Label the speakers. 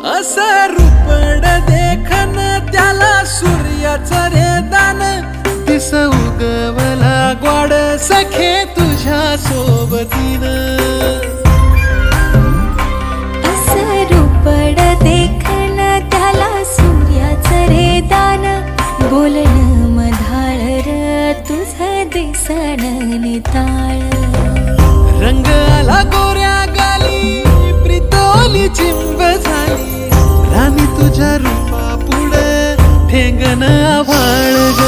Speaker 1: असं रूपड देखन त्याला सूर्याचं रे दान दिस उगवला ग्वाड सखे तुझ्या सोबतीनं
Speaker 2: असं रूपड देखन त्याला सूर्याचं रे दान बोलणं मधाळ र तुझं दिसण निताळ
Speaker 1: रंग आला गोऱ्या गाली प्रितोली चिंब झाली राणी तुझ्या रूपा पुढे ठेंगण आभाळ